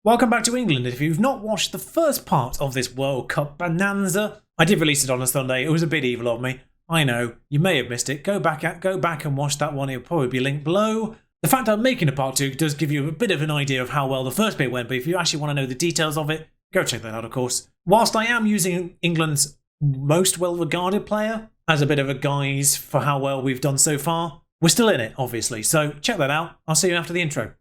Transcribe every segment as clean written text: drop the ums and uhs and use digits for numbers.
Welcome back to England. If you've not watched the first part of this World Cup bonanza, I did release it on a Sunday. It was a bit evil of me. I know, you may have missed it. Go back and watch that one. It'll probably be linked below. The fact I'm making a part 2 does give you a bit of an idea of how well the first bit went, but if you actually want to know the details of it, go check that out, of course. Whilst I am using England's most well-regarded player as a bit of a guise for how well we've done so far, we're still in it, obviously. So check that out. I'll see you after the intro.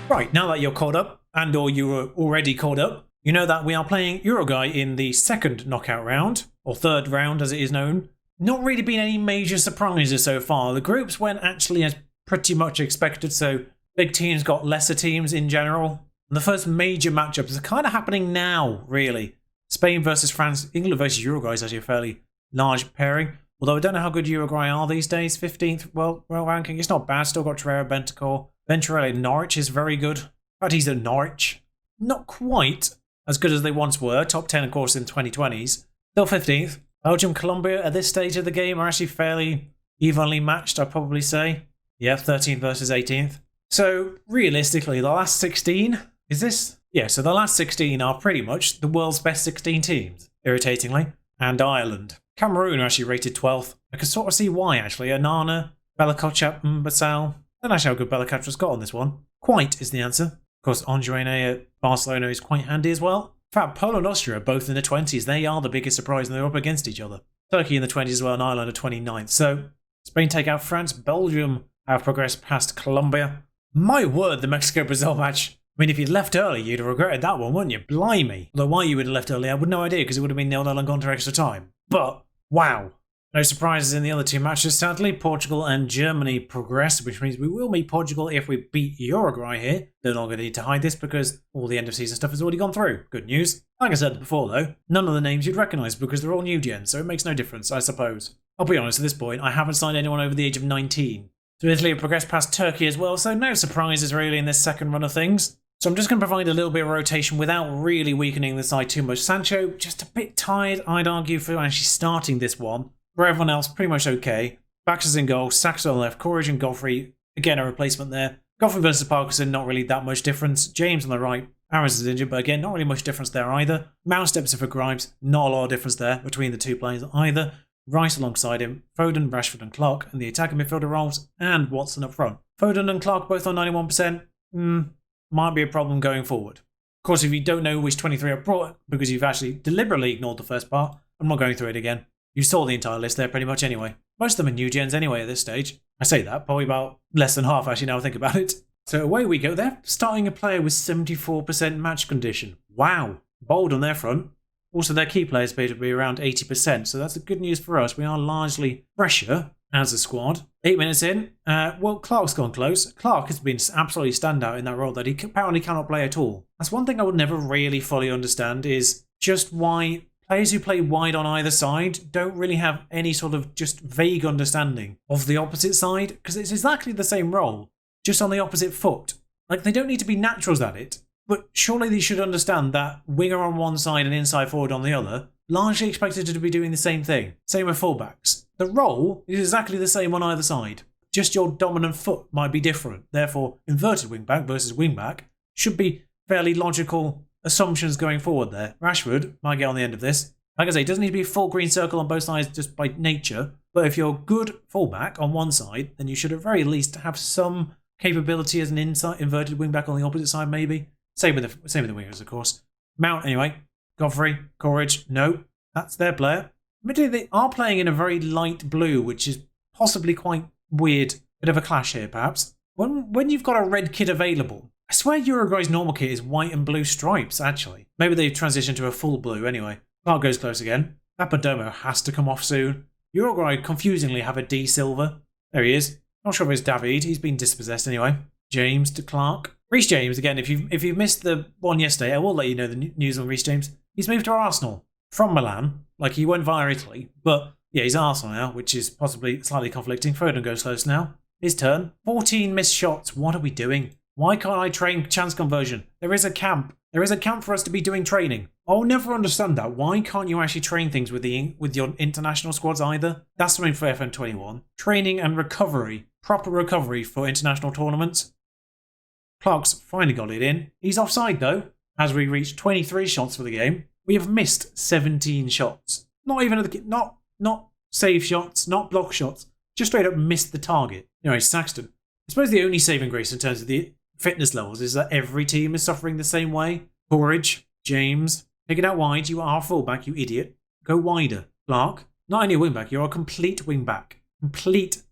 Right, now that you're caught up, and or you were already caught up, you know that we are playing Uruguay in the second knockout round, or third round as it is known. Not really been any major surprises so far. The groups went actually as pretty much expected, so big teams got lesser teams in general. And the first major matchups are kind of happening now, really. Spain versus France, England versus Uruguay is actually a fairly large pairing. Although I don't know how good Uruguay are these days. 15th world ranking, it's not bad. Still got Torreira, Bentancur. Venturelli at Norwich is very good. In fact, he's at Norwich. Not quite as good as they once were. Top 10, of course, in 2020s. Still 15th. Belgium, Colombia at this stage of the game are actually fairly evenly matched, I'd probably say. Yeah, 13th versus 18th. So, realistically, the last 16, is this? Yeah, so the last 16 are pretty much the world's best 16 teams, irritatingly. And Ireland. Cameroon are actually rated 12th. I can sort of see why, actually. Anana, Bella-Kotchap, Basal. I don't know how good Bella-Kotchap's got on this one. Quite is the answer. Of course, André at Barcelona is quite handy as well. In fact, Poland and Austria are both in the 20s. They are the biggest surprise, and they're up against each other. Turkey in the 20s as well, and Ireland are 29th. So, Spain take out France. Belgium have progressed past Colombia. My word, the Mexico-Brazil match. I mean, if you'd left early, you'd have regretted that one, wouldn't you? Blimey. Although why you would have left early, I would have no idea, because it would have been 0-0 and gone to extra time. But, wow. No surprises in the other two matches, sadly. Portugal and Germany progressed, which means we will meet Portugal if we beat Uruguay here. No longer need to hide this because all the end of season stuff has already gone through. Good news. Like I said before though, none of the names you'd recognise because they're all new gen, so it makes no difference, I suppose. I'll be honest, at this point, I haven't signed anyone over the age of 19. So Italy have progressed past Turkey as well, so no surprises really in this second run of things. So I'm just going to provide a little bit of rotation without really weakening the side too much. Sancho, just a bit tired, I'd argue, for actually starting this one. For everyone else, pretty much okay. Baxter's in goal, Saks on the left, Courage and Godfrey, again a replacement there. Godfrey versus Parkinson, not really that much difference. James on the right, Aarons is injured, but again, not really much difference there either. Mount steps in for Grimes, not a lot of difference there between the two players either. Rice alongside him, Foden, Rashford and Clark, and the attacking midfielder roles, and Watson up front. Foden and Clark both on 91%, might be a problem going forward. Of course, if you don't know which 23 I brought, because you've actually deliberately ignored the first part, I'm not going through it again. You saw the entire list there pretty much anyway. Most of them are new gens anyway at this stage. I say that, probably about less than half actually now I think about it. So away we go. They're starting a player with 74% match condition. Wow. Bold on their front. Also their key players appear to be around 80%, so that's the good news for us. We are largely fresher as a squad. 8 minutes in. Well, Clark's gone close. Clark has been absolutely standout in that role that he apparently cannot play at all. That's one thing I would never really fully understand is just why players who play wide on either side don't really have any sort of just vague understanding of the opposite side, because it's exactly the same role, just on the opposite foot. Like, they don't need to be naturals at it, but surely they should understand that winger on one side and inside forward on the other, largely expected to be doing the same thing. Same with fullbacks. The role is exactly the same on either side. Just your dominant foot might be different. Therefore, inverted wingback versus wingback should be fairly logical assumptions going forward there. Rashford might get on the end of this. Like I say, it doesn't need to be a full green circle on both sides just by nature, but if you're good fullback on one side, then you should at very least have some capability as an inside inverted wingback on the opposite side, maybe. Same with the wingers, of course. Mount, anyway. Godfrey, Courage, no. That's their player. Admittedly, they are playing in a very light blue, which is possibly quite weird. Bit of a clash here, perhaps. When you've got a red kit available, I swear Uruguay's normal kit is white and blue stripes, actually. Maybe they've transitioned to a full blue anyway. Clark goes close again. Apodomo has to come off soon. Uruguay confusingly have a D Silva. There he is. Not sure if it's David. He's been dispossessed anyway. James to Clark. Reece James, again, if you've missed the one yesterday, I will let you know the news on Reece James. He's moved to Arsenal from Milan. Like, he went via Italy. But, yeah, he's Arsenal now, which is possibly slightly conflicting. Foden goes close now. His turn. 14 missed shots. What are we doing? Why can't I train chance conversion? There is a camp. There is a camp for us to be doing training. I'll never understand that. Why can't you actually train things with your international squads either? That's something for FM21. Training and recovery. Proper recovery for international tournaments. Clark's finally got it in. He's offside though. As we reach 23 shots for the game, we have missed 17 shots. Not even not save shots, not block shots. Just straight up missed the target. Anyway, Saxton. I suppose the only saving grace in terms of the fitness levels is that every team is suffering the same way. Courage, James, take it out wide. You are a fullback, you idiot. Go wider. Clark, not only a wingback, you're a complete wingback. Complete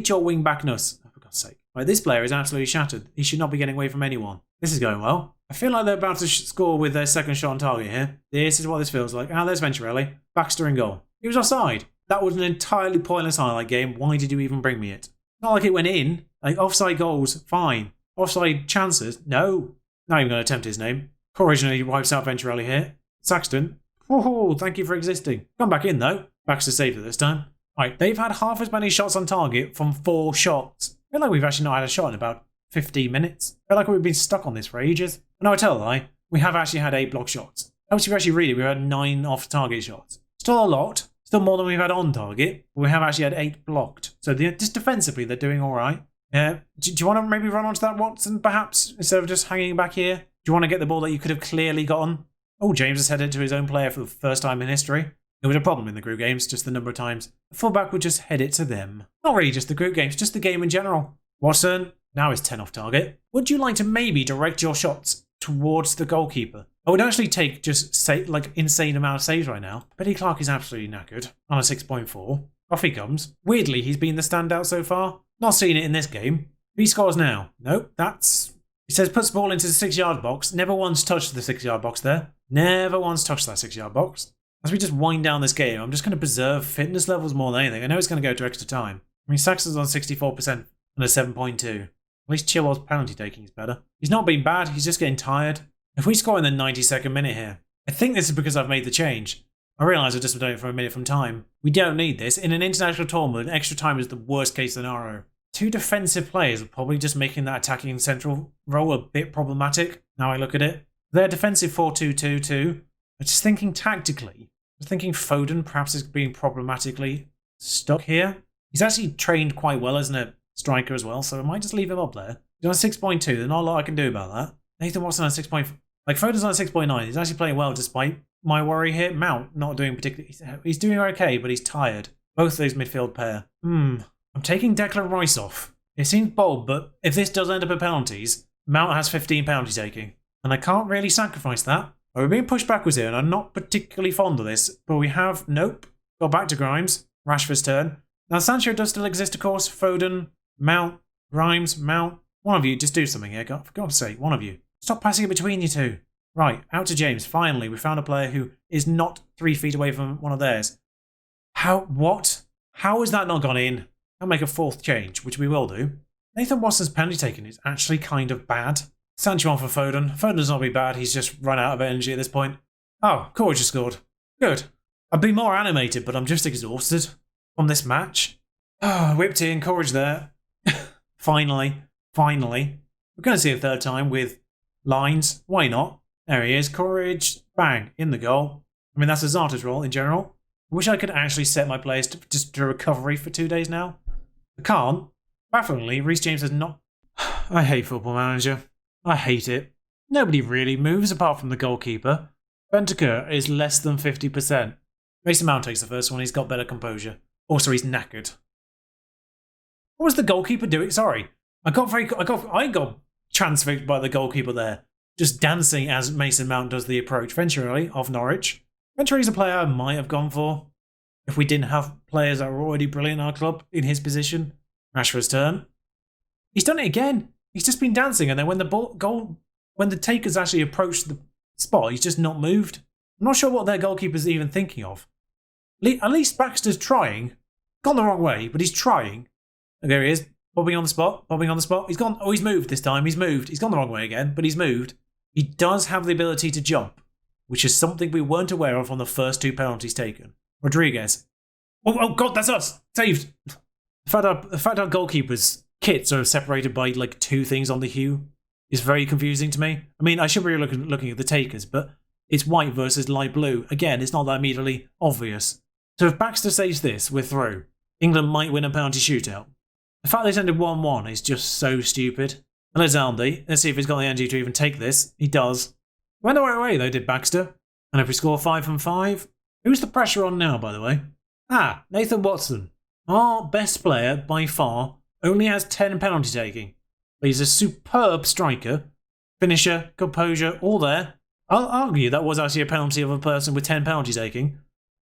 your wingbackness. Oh, for God's sake. Right, this player is absolutely shattered. He should not be getting away from anyone. This is going well. I feel like they're about to score with their second shot on target here. This is what this feels like. Ah, there's Venturelli. Baxter in goal. He was offside. That was an entirely pointless highlight game. Why did you even bring me it? Not like it went in. Like, offside goals, fine. Offside chances, no. Not even going to attempt his name. Originally wipes out Venturelli here. Saxton. Oh, thank you for existing. Come back in, though. Baxter saved it this time. Right, they've had half as many shots on target from 4 shots. I feel like we've actually not had a shot in about 15 minutes. I feel like we've been stuck on this for ages. No, I tell a lie. We have actually had 8 block shots. Once you actually read it, we've had 9 off-target shots. Still a lot. Still more than we've had on target. But we have actually had 8 blocked. So just defensively, they're doing all right. Do you want to maybe run onto that, Watson, perhaps, instead of just hanging back here? Do you want to get the ball that you could have clearly gotten? Oh, James has headed to his own player for the first time in history. It was a problem in the group games, just the number of times. The fullback would just head it to them. Not really just the group games, just the game in general. Watson, now is 10 off target. Would you like to maybe direct your shots towards the goalkeeper? I would actually take just, say, like, insane amount of saves right now. Betty Clark is absolutely knackered on a 6.4. Off he comes. Weirdly, he's been the standout so far. Not seeing it in this game. He scores now. Nope, that's... He says puts the ball into the 6-yard box. Never once touched the 6-yard box there. Never once touched that 6-yard box. As we just wind down this game, I'm just going to preserve fitness levels more than anything. I know it's going to go to extra time. I mean, Saxon's on 64% and a 7.2. At least Chilwell's penalty taking is better. He's not being bad, he's just getting tired. If we score in the 92nd minute here, I think this is because I've made the change. I realise I've just done it for a minute from time. We don't need this. In an international tournament, extra time is the worst case scenario. 2 defensive players are probably just making that attacking central role a bit problematic. Now I look at it. They're defensive 4-2-2-2. I'm just thinking tactically. I'm thinking Foden perhaps is being problematically stuck here. He's actually trained quite well as a striker as well, so I might just leave him up there. He's on 6.2. There's not a lot I can do about that. Nathan Watson on 6.5. Like, Foden's on 6.9. He's actually playing well despite my worry here. Mount not doing particularly... He's doing okay, but he's tired. Both of those midfield pair. I'm taking Declan Rice off. It seems bold, but if this does end up at penalties, Mount has 15 penalty taking. And I can't really sacrifice that. We're being pushed backwards here, and I'm not particularly fond of this. But we have... Nope. Got back to Grimes. Rashford's turn. Now, Sancho does still exist, of course. Foden, Mount, Grimes, Mount. One of you, just do something here. For God's sake, one of you. Stop passing it between you two. Right, out to James. Finally, we found a player who is not 3 feet away from one of theirs. What? How has that not gone in? I'll make a 4th change, which we will do. Nathan Watson's penalty taken is actually kind of bad. Sancho on for Foden. Foden does not be bad. He's just run out of energy at this point. Oh, Courage just scored. Good. I'd be more animated, but I'm just exhausted from this match. Oh, whipped in. Courage there. Finally. We're going to see a 3rd time with lines. Why not? There he is. Courage. Bang. In the goal. I mean, that's a Zarta's role in general. I wish I could actually set my players to recovery for 2 days now. I can't. Bafflingly, Reece James has not... I hate Football Manager. I hate it. Nobody really moves apart from the goalkeeper. Bentancur is less than 50%. Mason Mount takes the first one. He's got better composure. Also, he's knackered. What was the goalkeeper doing? Sorry. I got transfixed by the goalkeeper there. Just dancing as Mason Mount does the approach. Venturelli of Norwich. Venturelli's a player I might have gone for if we didn't have players that were already brilliant in our club in his position. Rashford's turn. He's done it again. He's just been dancing, and then when the takers actually approached the spot, he's just not moved. I'm not sure what their goalkeeper's even thinking of. At least Baxter's trying. Gone the wrong way, but he's trying. And there he is, bobbing on the spot. He's gone. Oh, he's moved this time. He's moved. He's gone the wrong way again, but he's moved. He does have the ability to jump, which is something we weren't aware of on the first 2 penalties taken. Rodriguez. Oh God, that's us. Saved. The fact our goalkeepers' kits are separated by like 2 things on the hue is very confusing to me. I mean, I should be looking at the takers, but it's white versus light blue. Again, it's not that immediately obvious. So if Baxter says this, we're through. England might win a penalty shootout. The fact this ended 1-1 is just so stupid. And there's Aldi. Let's see if he's got the energy to even take this. He does. Went the right way though, did Baxter. And if we score 5 from 5, who's the pressure on now, by the way? Ah, Nathan Watson. Our best player, by far, only has 10 penalty taking. But he's a superb striker. Finisher, composure, all there. I'll argue that was actually a penalty of a person with 10 penalty taking.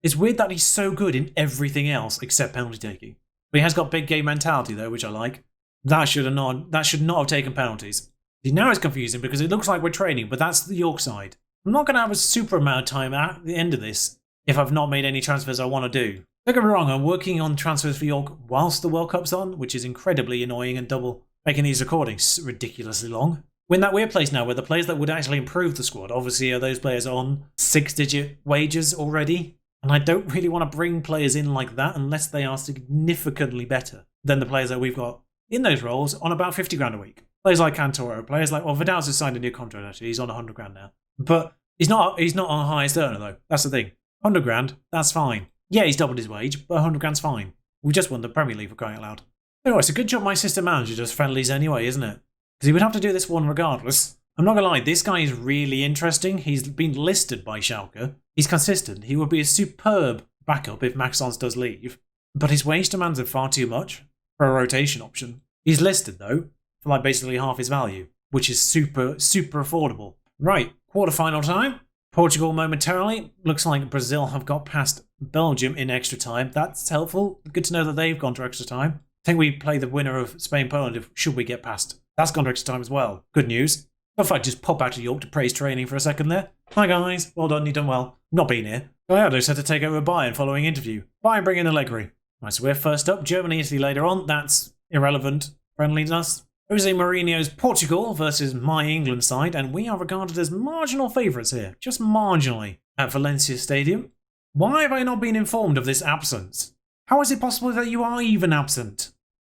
It's weird that he's so good in everything else except penalty taking. But he has got big game mentality though, which I like. That should not have taken penalties. See, now it's confusing because it looks like we're training, but that's the York side. I'm not going to have a super amount of time at the end of this if I've not made any transfers I want to do. Don't get me wrong, I'm working on transfers for York whilst the World Cup's on, which is incredibly annoying and double making these recordings ridiculously long. We're in that weird place now where the players that would actually improve the squad obviously are those players on 6-digit wages already. And I don't really want to bring players in like that unless they are significantly better than the players that we've got in those roles on about 50 grand a week. Players like Cantoro, players like, well, Vidal's has signed a new contract actually, he's on 100 grand now. But he's not our highest earner though, that's the thing. 100 grand, that's fine. Yeah, he's doubled his wage, but 100 grand's fine. We just won the Premier League for crying out loud. Anyway, it's a good job my assistant manager does friendlies anyway, isn't it? Because he would have to do this one regardless. I'm not gonna lie, this guy is really interesting. He's been listed by Schalke. He's consistent. He would be a superb backup if Maxence does leave. But his wage demands are far too much for a rotation option. He's listed though, for like basically half his value, which is super affordable. Right, quarter-final time. Portugal momentarily. Looks like Brazil have got past Belgium in extra time. That's helpful. Good to know that they've gone to extra time. I think we play the winner of Spain-Poland should we get past. That's gone to extra time as well. Good news. If I just pop out to York to praise training for a second there. Hi guys, well done, you've done well. Not been here. Gallardo's had to take over Bayern following interview. Bayern bring in Allegri. Right, so we're first up. Germany, Italy later on. That's irrelevant. Friendliness. Jose Mourinho's Portugal versus my England side, and we are regarded as marginal favourites here. Just marginally. At Valencia Stadium. Why have I not been informed of this absence? How is it possible that you are even absent?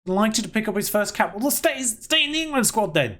I'd like you to pick up his first cap. Well, stay in the England squad then.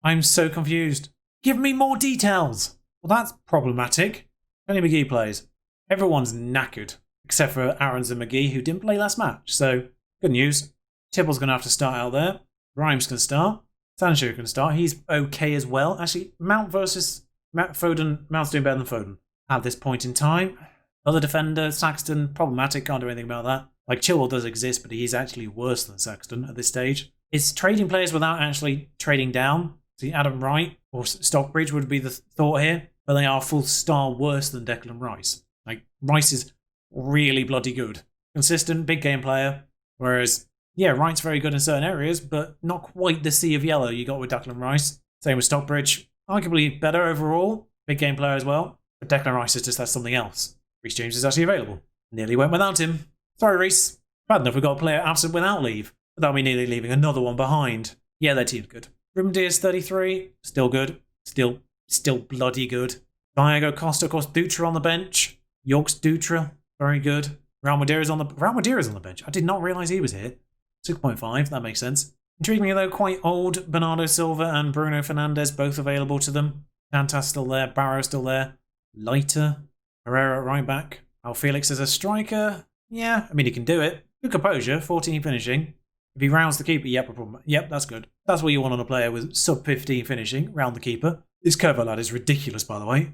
I'm so confused. Give me more details. Well, that's problematic. Only McGee plays. Everyone's knackered, except for Aarons and McGee, who didn't play last match. So, good news. Tibble's going to have to start out there. Grimes can start. Sancho can start. He's okay as well. Actually, Mount versus Foden. Mount's doing better than Foden at this point in time. Other defender, Saxton, problematic. Can't do anything about that. Like, Chilwell does exist, but he's actually worse than Saxton at this stage. It's trading players without actually trading down. See, Adam Wright or Stockbridge would be the thought here, but they are a full star worse than Declan Rice. Like, Rice is really bloody good. Consistent, big game player, whereas, yeah, Wright's very good in certain areas, but not quite the sea of yellow you got with Declan Rice. Same with Stockbridge. Arguably better overall, big game player as well, but Declan Rice just has something else. Reece James is actually available. Nearly went without him. Sorry, Reece. Bad enough we got a player absent without leave, without me nearly leaving another one behind. Yeah, their team's good. Ruben Dias 33, still good. Still bloody good. Diego Costa, of course, Dutra on the bench. York's Dutra, very good. Raul Madeiras on the bench. I did not realise he was here. 6.5, that makes sense. Intriguingly though, quite old. Bernardo Silva and Bruno Fernandes both available to them. Dantas still there, Barrow still there. Leiter, Herrera at right back. Al Felix as a striker. Yeah, I mean, he can do it. Good composure, 14 finishing. If he rounds the keeper, yep, that's good. That's what you want on a player with sub-15 finishing, round the keeper. This Curvo lad is ridiculous, by the way.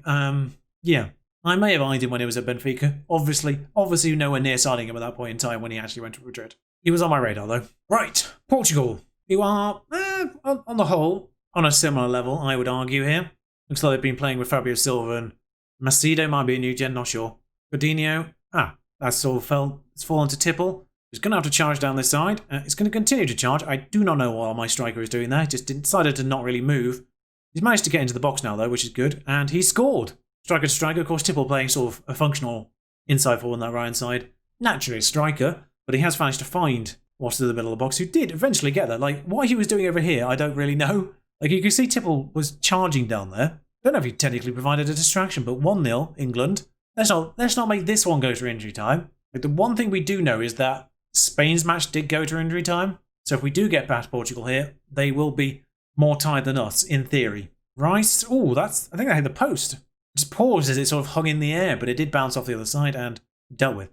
Yeah, I may have eyed him when he was at Benfica. Obviously nowhere near signing him at that point in time when he actually went to Madrid. He was on my radar, though. Right, Portugal. You are, on the whole, on a similar level, I would argue here. Looks like they've been playing with Fabio Silva and Macedo might be a new gen, not sure. Godinho, that's sort of it's fallen to Tipple. He's going to have to charge down this side. It's going to continue to charge. I do not know what my striker is doing there. Just decided to not really move. He's managed to get into the box now, though, which is good. And he scored. Striker to striker. Of course, Tipple playing sort of a functional inside forward on that right side. Naturally a striker, but he has managed to find what's in the middle of the box, who did eventually get there. Like, what he was doing over here, I don't really know. Like, you can see Tipple was charging down there. Don't know if he technically provided a distraction, but 1-0, England. Let's not make this one go to injury time. Like, the one thing we do know is that Spain's match did go to injury time. So if we do get past Portugal here, they will be more tired than us, in theory. Rice, oh, I think I hit the post. Just paused as it sort of hung in the air, but it did bounce off the other side and dealt with.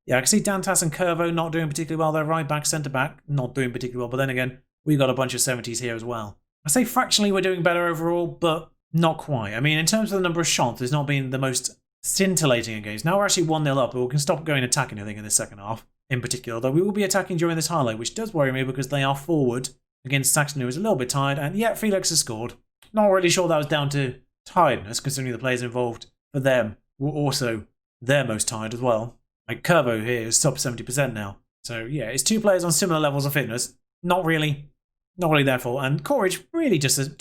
Yeah, I can see Dantas and Curvo not doing particularly well. They're right back, centre back, not doing particularly well. But then again, we've got a bunch of 70s here as well. I say fractionally we're doing better overall, but not quite. I mean, in terms of the number of shots, it's not been the most scintillating in games. Now we're actually 1-0 up, but we can stop going attacking, I think, in the second half in particular. Though we will be attacking during this highlight, which does worry me because they are forward against Saxon, who is a little bit tired. And yeah, Felix has scored. Not really sure that was down to tiredness, considering the players involved for them were also their most tired as well. Like Curvo here is sub 70% now. So yeah, it's two players on similar levels of fitness. Not really their fault. And Courage really just a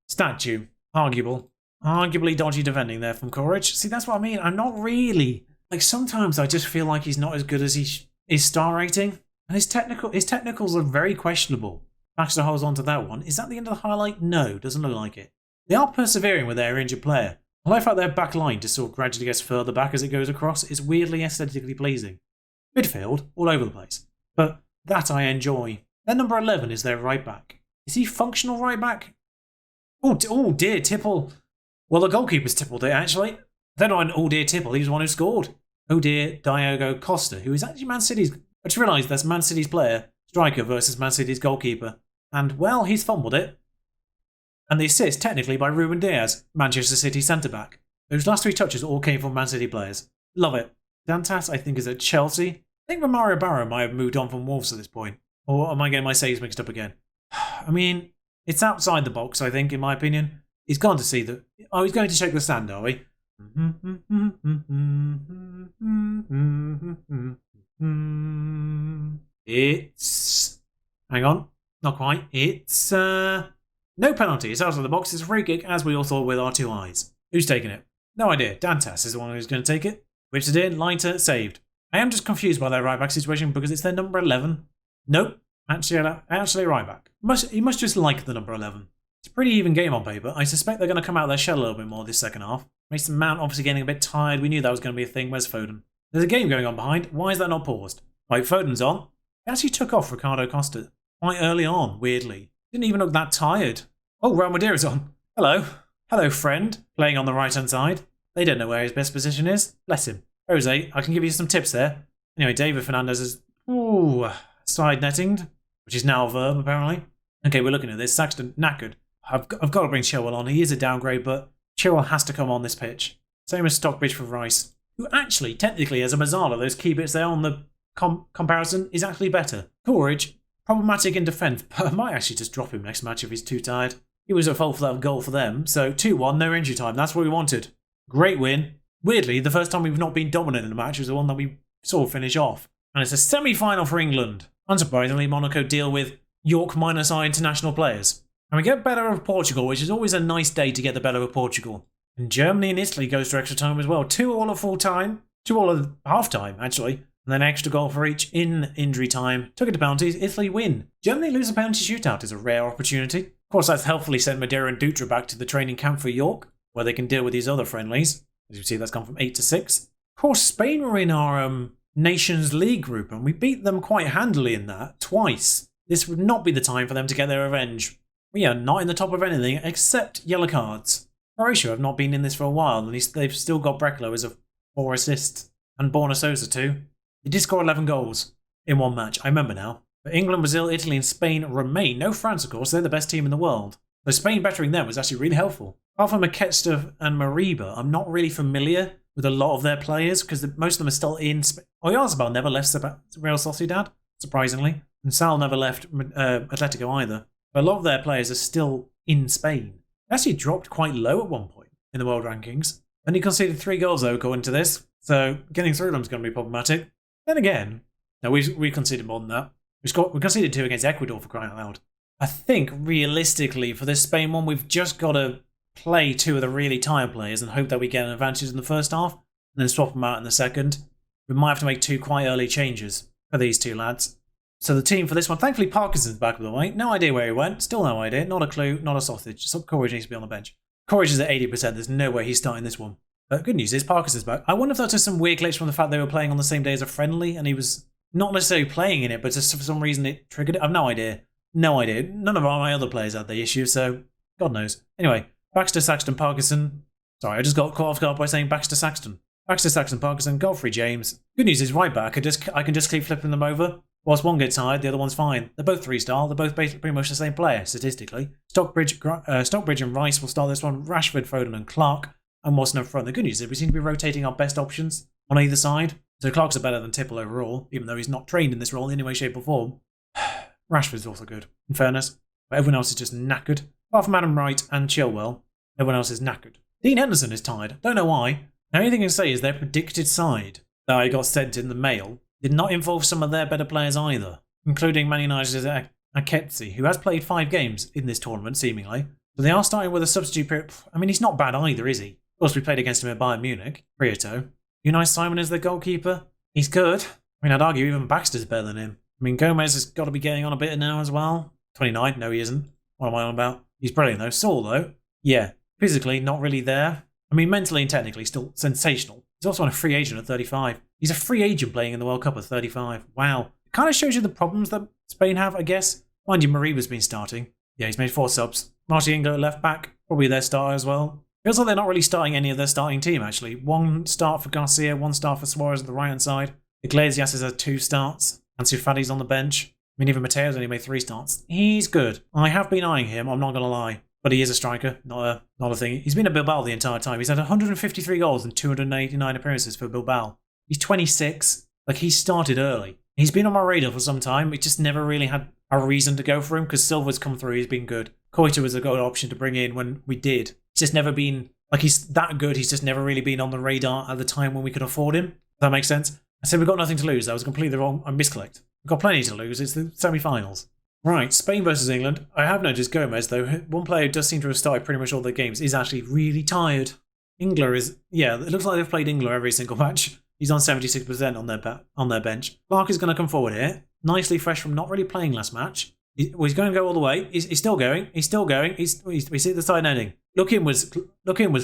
statue. Arguably dodgy defending there from Courage. See, that's what I mean. I'm not really like, sometimes I just feel like he's not as good as his star rating. And his technicals are very questionable. Baxter holds on to that one. Is that the end of the highlight? No, doesn't look like it. They are persevering with their injured player. I like how their back line just sort of gradually gets further back as it goes across. It's weirdly aesthetically pleasing. Midfield, all over the place. But that I enjoy. Then number 11 is their right back. Is he functional right back? Oh dear, Tipple. Well, the goalkeeper's tippled it, actually. Then on oh dear Tipple, he was the one who scored. Oh dear, Diogo Costa, who is actually Man City's... I just realised that's Man City's player, striker versus Man City's goalkeeper. And, well, he's fumbled it. And the assist, technically, by Ruben Diaz, Manchester City centre-back. Those last three touches all came from Man City players. Love it. Dantas, I think, is at Chelsea. I think Romario Barrow might have moved on from Wolves at this point. Or am I getting my saves mixed up again? I mean, it's outside the box, I think, in my opinion. He's gone to see the... Oh, he's going to shake the sand, are we? It's... Hang on. Not quite. It's... No penalty. It's out of the box. It's a free kick, as we all thought with our two eyes. Who's taking it? No idea. Dantas is the one who's going to take it. Which it did. Leiter saved. I am just confused by their right back situation because it's their number 11. Nope. Actually right back. He must just like the number 11. It's a pretty even game on paper. I suspect they're going to come out of their shell a little bit more this second half. Mason Mount obviously getting a bit tired. We knew that was going to be a thing. Where's Foden? There's a game going on behind. Why is that not paused? Right, Foden's on. He actually took off Ricardo Costa quite early on, weirdly. Didn't even look that tired. Oh, Real Madeire's on. Hello. Hello, friend. Playing on the right-hand side. They don't know where his best position is. Bless him. Jose, I can give you some tips there. Anyway, David Fernandez is... Ooh, side netting, which is now a verb, apparently. Okay, we're looking at this. Saxton, knackered. I've got to bring Chilwell on. He is a downgrade, but Chilwell has to come on this pitch. Same as Stockbridge for Rice, who actually, technically, as a Mazzala, those key bits there on the comparison is actually better. Courage, problematic in defence, but I might actually just drop him next match if he's too tired. He was at fault for that goal for them, so 2-1, no injury time. That's what we wanted. Great win. Weirdly, the first time we've not been dominant in a match was the one that we saw finish off. And it's a semi-final for England. Unsurprisingly, Monaco deal with York minus our international players. And we get better of Portugal, which is always a nice day to get the better of Portugal. And Germany and Italy goes to extra time as well. 2 all at full time. 2 all at half time, actually. And then extra goal for each in injury time. Took it to penalties. Italy win. Germany lose a penalty shootout is a rare opportunity. Of course, that's helpfully sent Madeira and Dutra back to the training camp for York, where they can deal with these other friendlies. As you see, that's gone from 8 to 6. Of course, Spain were in our Nations League group, and we beat them quite handily in that, twice. This would not be the time for them to get their revenge. We are not in the top of anything except yellow cards. Croatia have not been in this for a while, and they've still got Breklo as a 4 assists, and Borna Sosa too. They did score 11 goals in one match, I remember now. But England, Brazil, Italy and Spain remain. No France, of course, they're the best team in the world. So Spain bettering them was actually really helpful. Apart from Maketstov and Mariba, I'm not really familiar with a lot of their players because most of them are still in Spain. Oyarzabal never left Real Sociedad, surprisingly. And Sal never left Atletico either. But a lot of their players are still in Spain. They actually dropped quite low at one point in the world rankings. And he conceded 3 goals though, according to this. So getting through them is going to be problematic. Then again, no, we conceded more than that. We conceded 2 against Ecuador, for crying out loud. I think realistically for this Spain one, we've just got to play 2 of the really tired players and hope that we get an advantage in the first half and then swap them out in the second. We might have to make 2 quite early changes for these 2 lads. So the team for this one, thankfully Parkinson's back, by the way. No idea where he went. Still no idea. Not a clue. Not a sausage. So Courage needs to be on the bench. Courage is at 80%. There's no way he's starting this one. But good news is Parkinson's back. I wonder if that's just some weird glitch from the fact they were playing on the same day as a friendly and he was not necessarily playing in it, but just for some reason it triggered it. I've no idea. No idea. None of my other players had the issue, so God knows. Anyway, Baxter, Saxton, Parkinson. Sorry, I just got caught off guard by saying Baxter, Saxton. Baxter, Saxton, Parkinson, Godfrey, James. Good news is right back. I can just keep flipping them over. Whilst one gets tired, the other one's fine. They're both 3-star. They're both basically pretty much the same player, statistically. Stockbridge and Rice will start this one. Rashford, Foden and Clark. And Watson up front. The good news is we seem to be rotating our best options on either side. So Clark's are better than Tipple overall, even though he's not trained in this role in any way, shape or form. Rashford's also good, in fairness. But everyone else is just knackered. Apart from Adam Wright and Chilwell, everyone else is knackered. Dean Henderson is tired. Don't know why. The only thing I can say is their predicted side that I got sent in the mail did not involve some of their better players either, including Man United's Aketsi, who has played 5 games in this tournament, seemingly. So they are starting with a substitute period. I mean, he's not bad either, is he? Of course, we played against him at Bayern Munich. Prieto. Unai Simon is the goalkeeper. He's good. I mean, I'd argue even Baxter's better than him. I mean, Gomez has got to be getting on a bit now as well. 29. No, he isn't. What am I on about? He's brilliant, though. Saul, though. Yeah. Physically, not really there. I mean, mentally and technically, still sensational. He's also on a free agent at 35. He's a free agent playing in the World Cup at 35. Wow. It kind of shows you the problems that Spain have, I guess. Mind you, Mariba's been starting. Yeah, he's made 4 subs. Marty Engler at left back. Probably their starter as well. Feels like they're not really starting any of their starting team, actually. 1 start for Garcia, 1 start for Suarez at the right-hand side. Iglesias has had 2 starts. Ansu Fati's on the bench. I mean, even Mateo's only made 3 starts. He's good. I have been eyeing him, I'm not going to lie. But he is a striker, not a thing. He's been at Bilbao the entire time. He's had 153 goals and 289 appearances for Bilbao. He's 26. Like, he started early. He's been on my radar for some time. We just never really had a reason to go for him because Silva's come through. He's been good. Koita was a good option to bring in when we did. He's just never been, like, he's that good. He's just never really been on the radar at the time when we could afford him. Does that make sense? I said we've got nothing to lose. That was completely wrong. I misclicked. We've got plenty to lose. It's the semi-finals. Right, Spain versus England. I have noticed Gomez, though. One player who does seem to have started pretty much all their games is actually really tired. Engler is, yeah, it looks like they've played Engler every single match. He's on 76% on their bench. Clark is going to come forward here. Nicely fresh from not really playing last match. He's going to go all the way. He's still going. He's still going. We see the side ending. Look inwards,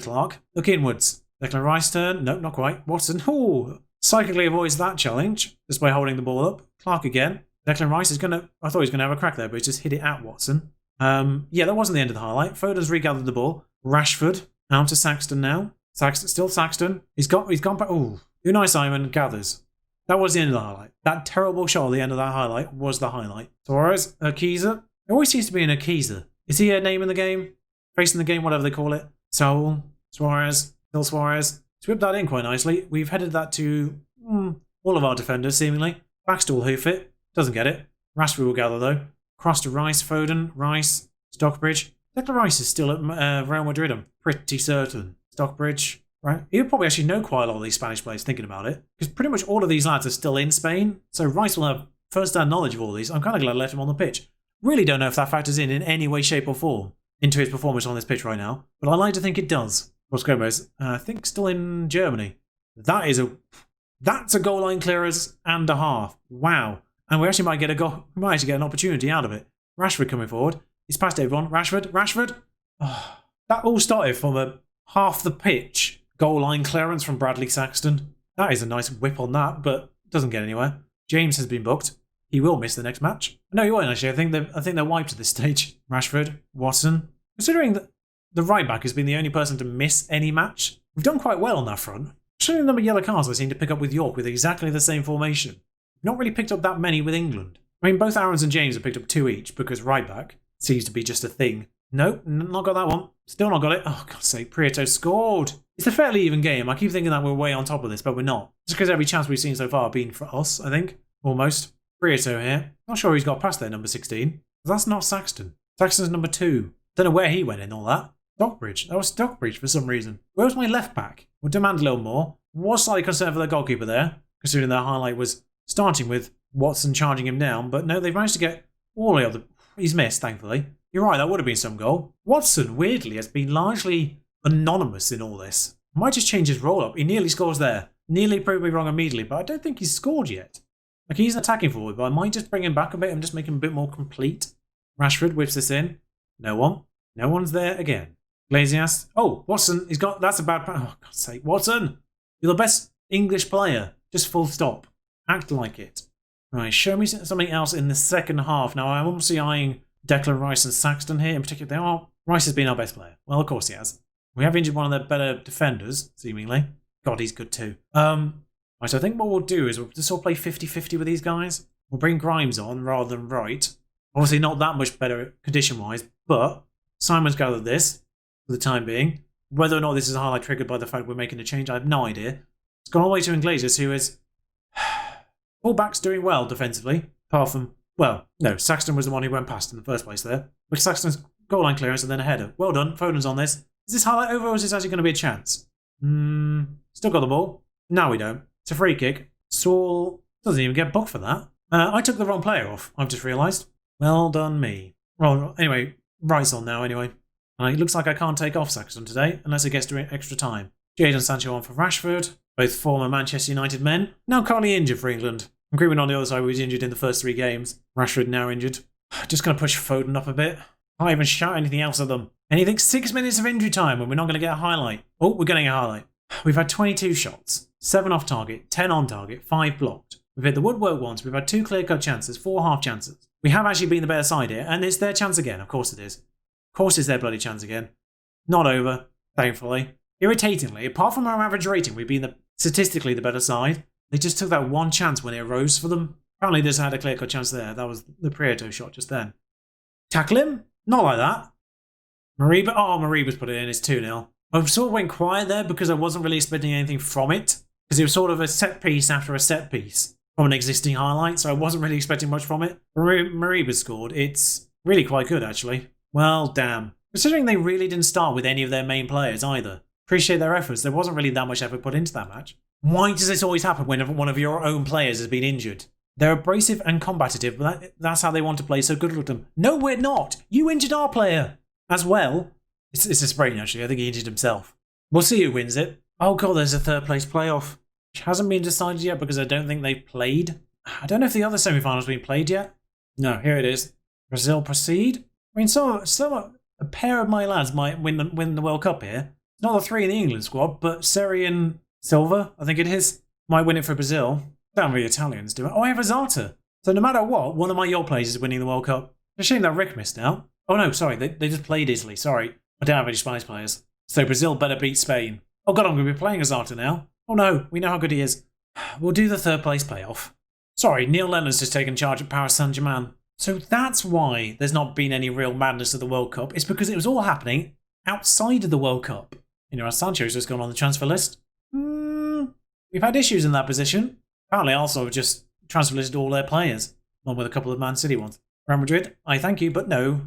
Clark. Look inwards. Declan Rice turn. Nope, not quite. Watson. Ooh, psychically avoids that challenge just by holding the ball up. Clark again. Declan Rice is going to... I thought he was going to have a crack there, but he's just hit it at Watson. Yeah, that wasn't the end of the highlight. Foden's regathered the ball. Rashford. Down to Saxton now. Still Saxton. He's gone back... Ooh. Unai Simon gathers. That was the end of the highlight. That terrible shot at the end of that highlight was the highlight. Suarez. Akiza. There always seems to be an Akiza. Is he a name in the game? Face in the game, whatever they call it. Saul. Suarez. Still Suarez. He's whipped that in quite nicely. We've headed that to all of our defenders, seemingly. Baxter will hoof it. Doesn't get it. Rashford will gather, though. Cross to Rice, Foden, Rice, Stockbridge. Declan Rice is still at Real Madrid, I'm pretty certain. Stockbridge, right? He'll probably actually know quite a lot of these Spanish players thinking about it. Because pretty much all of these lads are still in Spain. So Rice will have first-hand knowledge of all these. I'm kind of glad I left him on the pitch. Really don't know if that factors in any way, shape or form into his performance on this pitch right now. But I like to think it does. Of course, Gomez, I think still in Germany. That's a goal line clearance and a half. Wow. And we actually might get a goal. We might actually get an opportunity out of it. Rashford coming forward. He's past everyone. Rashford. Oh, that all started from a half the pitch goal line clearance from Bradley Saxton. That is a nice whip on that, but doesn't get anywhere. James has been booked. He will miss the next match. No, he won't actually. I think they're wiped at this stage. Rashford, Watson. Considering that the right back has been the only person to miss any match, we've done quite well on that front. Considering the number of yellow cards I seem to pick up with York with exactly the same formation. Not really picked up that many with England. I mean, both Aarons and James have picked up 2 each because right back seems to be just a thing. Nope, not got that one. Still not got it. Oh, God's sake, Prieto scored. It's a fairly even game. I keep thinking that we're way on top of this, but we're not. Just because every chance we've seen so far been for us, I think. Almost. Prieto here. Not sure he's got past their number 16. That's not Saxton. Saxton's number 2. Don't know where he went in all that. Stockbridge. That was Stockbridge for some reason. Where was my left back? We'll demand a little more. Was slightly concerned for the goalkeeper there, considering their highlight was starting with Watson charging him down, but no, they've managed to get all the other... He's missed, thankfully. You're right, that would have been some goal. Watson, weirdly, has been largely anonymous in all this. Might just change his role up. He nearly scores there. Nearly proved me wrong immediately, but I don't think he's scored yet. Like, he's attacking forward, but I might just bring him back a bit and just make him a bit more complete. Rashford whips this in. No one. No one's there again. Iglesias. Oh, Watson. He's got... That's a bad... Oh, God's sake. Watson! You're the best English player. Just full stop. Act like it. Right, show me something else in the second half. Now, I'm obviously eyeing Declan Rice and Saxton here. In particular, Rice has been our best player. Well, of course he has. We have injured one of their better defenders, seemingly. God, he's good too. Right, so I think what we'll do is we'll just all play 50-50 with these guys. We'll bring Grimes on rather than Wright. Obviously not that much better condition-wise, but Simon's gathered this for the time being. Whether or not this is a highlight triggered by the fact we're making a change, I have no idea. It's gone all the way to Iglesias, who is... Fullback's doing well defensively, apart from... Well, no, Saxton was the one who went past in the first place there. Which Saxton's goal line clearance and then a header. Well done, Foden's on this. Is this highlight over or is this actually going to be a chance? Still got the ball. No, we don't. It's a free kick. Saul doesn't even get booked for that. I took the wrong player off, I've just realised. Well done me. Well, anyway, Wright's on now anyway. It looks like I can't take off Saxton today, unless it gets to extra time. Jadon Sancho on for Rashford, both former Manchester United men, now currently injured for England. And Greenwood on the other side was injured in the first 3 games. Rashford now injured. Just going to push Foden up a bit. Can't even shout anything else at them. Anything 6 minutes of injury time and we're not going to get a highlight. Oh, we're getting a highlight. We've had 22 shots, 7 off target, 10 on target, 5 blocked. We've hit the woodwork once, we've had 2 clear-cut chances, 4 half chances. We have actually been the better side here, and it's their chance again, of course it is. Of course it's their bloody chance again. Not over, thankfully. Irritatingly, apart from our average rating, we've been statistically the better side. They just took that one chance when it arose for them. Apparently they just had a clear-cut chance there. That was the Prieto shot just then. Tackle him? Not like that. Mariba? Oh, Mariba's put it in. It's 2-0. I sort of went quiet there because I wasn't really expecting anything from it. Because it was sort of a set piece after a set piece from an existing highlight, so I wasn't really expecting much from it. Mariba scored. It's really quite good, actually. Well, damn. Considering they really didn't start with any of their main players either. Appreciate their efforts. There wasn't really that much effort put into that match. Why does this always happen when one of your own players has been injured? They're abrasive and combative, but that's how they want to play, so good luck to them. No, we're not! You injured our player! As well. It's a sprain, actually. I think he injured himself. We'll see who wins it. Oh god, there's a third place playoff. Which hasn't been decided yet because I don't think they've played. I don't know if the other semi-finals have been played yet. No, here it is. Brazil proceed. I mean, a pair of my lads might win the World Cup here. Not the 3 in the England squad, but Seri and Silva, I think it is, might win it for Brazil. Don't really Italians do it. Oh, I have Azata. So no matter what, one of my York players is winning the World Cup. It's a shame that Rick missed out. Oh no, sorry, they just played Italy, sorry. I don't have any Spanish players. So Brazil better beat Spain. Oh god, I'm going to be playing Azata now. Oh no, we know how good he is. We'll do the third place playoff. Sorry, Neil Lennon's just taken charge at Paris Saint-Germain. So that's why there's not been any real madness at the World Cup. It's because it was all happening outside of the World Cup. You know, Sancho's just gone on the transfer list. We've had issues in that position. Apparently also just transfer listed all their players, along with a couple of Man City ones. Real Madrid, I thank you, but no.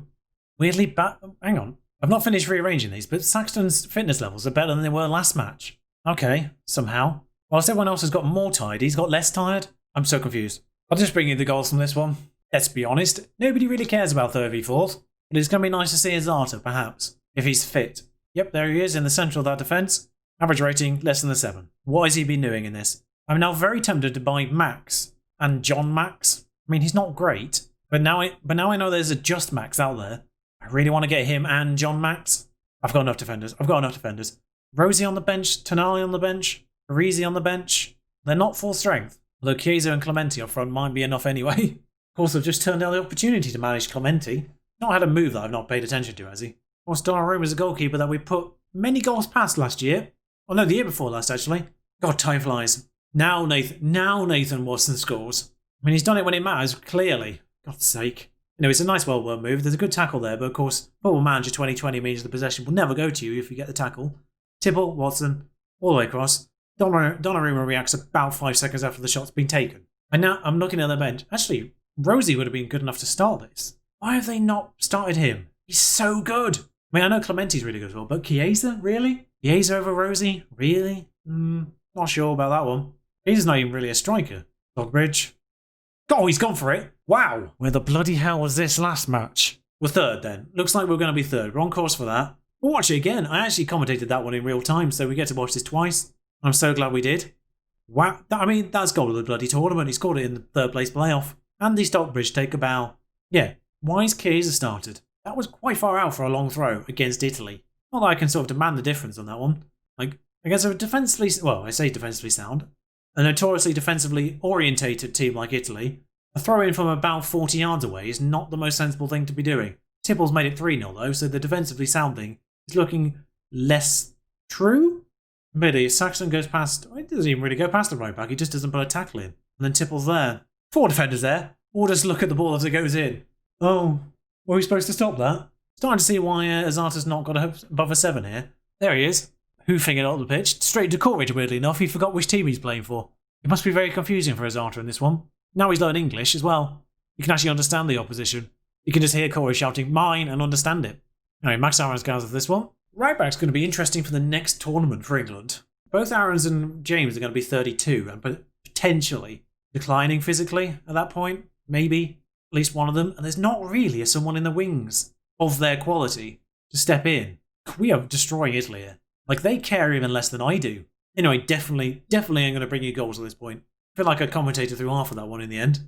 Weirdly hang on. I've not finished rearranging these, but Saxton's fitness levels are better than they were last match. Okay, somehow. Whilst everyone else has got more tired, he's got less tired. I'm so confused. I'll just bring you the goals from this one. Let's be honest, nobody really cares about 3rd v 4th, but it's going to be nice to see Azata, perhaps, if he's fit. Yep, there he is in the centre of that defence. Average rating, less than a 7. What has he been doing in this? I'm now very tempted to buy Max and John Max. I mean, he's not great, but now I know there's a Just Max out there. I really want to get him and John Max. I've got enough defenders. Rosie on the bench, Tonali on the bench, Parisi on the bench. They're not full strength, although Chiesa and Clementi up front might be enough anyway. Of course, I've just turned down the opportunity to manage Clementi. Not had a move that I've not paid attention to, has he? Of course, Donnarumma's a goalkeeper that we put many goals past last year. Oh no, the year before last, actually. God, time flies. Now Nathan Watson scores. I mean, he's done it when it matters, clearly. God's sake. You know, it's a nice well-worked move. There's a good tackle there, but of course, Football Manager 2020 means the possession will never go to you if you get the tackle. Tipple, Watson, all the way across. Donnarumma reacts about 5 seconds after the shot's been taken. And now I'm looking at the bench. Actually, Rosie would have been good enough to start this. Why have they not started him? He's so good. I mean, I know Clementi's really good as well, but Chiesa? Really? Chiesa over Rosie? Really? Not sure about that one. He's not even really a striker. Dogbridge. Oh, he's gone for it. Wow. Where the bloody hell was this last match? We're 3rd then. Looks like we're going to be 3rd. We're on course for that. We'll watch it again. I actually commentated that one in real time, so we get to watch this twice. I'm so glad we did. Wow. I mean, that's goal of the bloody tournament. He scored it in the 3rd place playoff. Andy Stockbridge take a bow. Yeah. Why is Chiesa started? That was quite far out for a long throw against Italy. Not that I can sort of demand the difference on that one. Like, against a defensively, well, I say defensively sound, a notoriously defensively orientated team like Italy, A throw in from about 40 yards away is not the most sensible thing to be doing. Tipples made it 3-0 though, so the defensively sound thing is looking less true. Maybe Saxon goes past, he doesn't even really go past the right back, he just doesn't put a tackle in. And then Tipples there. 4 defenders there, all just look at the ball as it goes in. Oh, were we supposed to stop that? Starting to see why Azata's not got above a 7 here. There he is, hoofing it up the pitch, straight to Coleridge weirdly enough, he forgot which team he's playing for. It must be very confusing for Azata in this one. Now he's learned English as well. You can actually understand the opposition. You can just hear Corey shouting, mine, and understand it. Anyway, Max Aaron's goes with this one. Right back's going to be interesting for the next tournament for England. Both Aarons and James are going to be 32 and potentially declining physically at that point. Maybe. At least one of them. And there's not really someone in the wings of their quality to step in. We are destroying Italy here. Like, they care even less than I do. Anyway, definitely I'm going to bring you goals at this point. I feel like I commentated through half of that one in the end.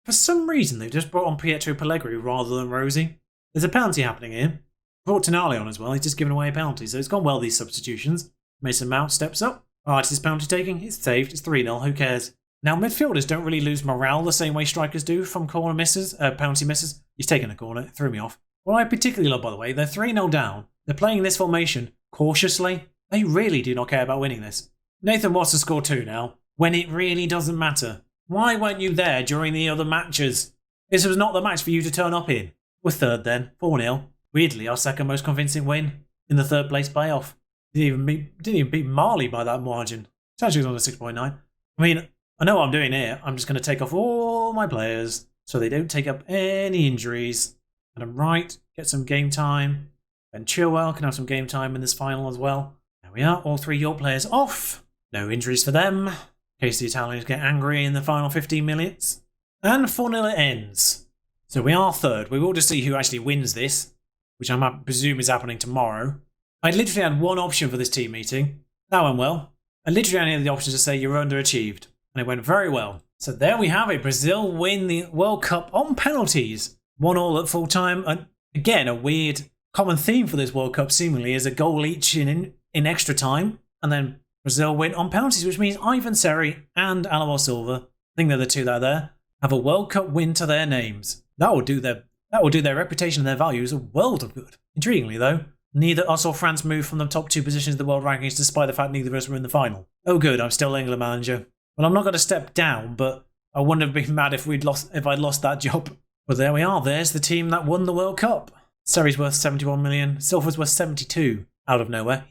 For some reason, they've just brought on Pietro Pellegrini rather than Rosie. There's a penalty happening here. Brought Tonali on as well. He's just given away a penalty, so it's gone well, these substitutions. Mason Mount steps up. Alright, it's penalty taking. It's saved. It's 3-0. Who cares? Now, midfielders don't really lose morale the same way strikers do from corner misses, penalty misses. He's taken a corner. It threw me off. What I particularly love, by the way, they're 3-0 down. They're playing this formation cautiously. They really do not care about winning this. Nathan wants to score 2 now, when it really doesn't matter. Why weren't you there during the other matches? This was not the match for you to turn up in. We're third then, 4-0. Weirdly, our second most convincing win in the third place playoff. Didn't even beat Mali by that margin. It's actually on a 6.9. I mean, I know what I'm doing here. I'm just going to take off all my players so they don't take up any injuries. And I'm right, get some game time. Ben Chilwell can have some game time in this final as well. There we are, all 3 York players off. No injuries for them. In case the Italians get angry in the final 15 minutes. And 4-0 it ends. So we are third. We will just see who actually wins this, which I presume is happening tomorrow. I literally had one option for this team meeting. That went well. I literally only had the option to say you're underachieved. And it went very well. So there we have it. Brazil win the World Cup on penalties. 1-1 at full time. And again, a weird common theme for this World Cup seemingly is a goal each in extra time. And then Brazil win on penalties, which means Ivan Seri and Alois Silva, I think they're the two that are there, have a World Cup win to their names. That will do their reputation and their values a world of good. Intriguingly though, neither us or France moved from the top 2 positions of the world rankings despite the fact neither of us were in the final. Oh good, I'm still England manager. Well, I'm not going to step down, but I wouldn't have been mad if I'd lost that job. But there we are, there's the team that won the World Cup. Seri's worth 71 million, Silva's worth 72 out of nowhere.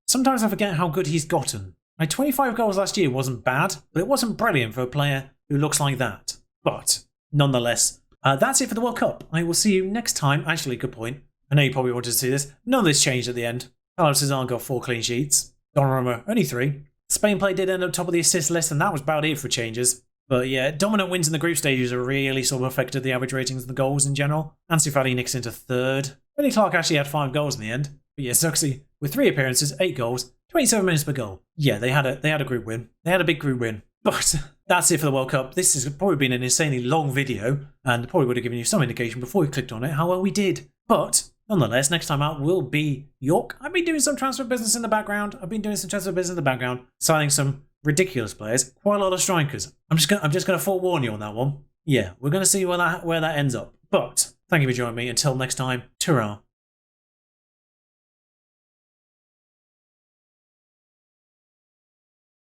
Sometimes I forget how good he's gotten. 25 goals last year wasn't bad, but it wasn't brilliant for a player who looks like that. But nonetheless, that's it for the World Cup. I will see you next time. Actually, good point. I know you probably wanted to see this. None of this changed at the end. Carlos Cezanne got 4 clean sheets. Donnarumma, only 3. Spain play did end up top of the assist list, and that was about it for changes. But yeah, dominant wins in the group stages have really sort of affected the average ratings and the goals in general. Ansu Fati nicks into 3rd. Billy Clark actually had 5 goals in the end. But yeah, Zuxi, with 3 appearances, 8 goals, 27 minutes per goal. Yeah, they had a group win. They had a big group win. But that's it for the World Cup. This has probably been an insanely long video, and probably would have given you some indication before you clicked on it how well we did. But nonetheless, next time out will be York. I've been doing some transfer business in the background. Signing some ridiculous players, quite a lot of strikers. I'm just gonna forewarn you on that one. Yeah, we're gonna see where that ends up. But thank you for joining me. Until next time, ta-ra.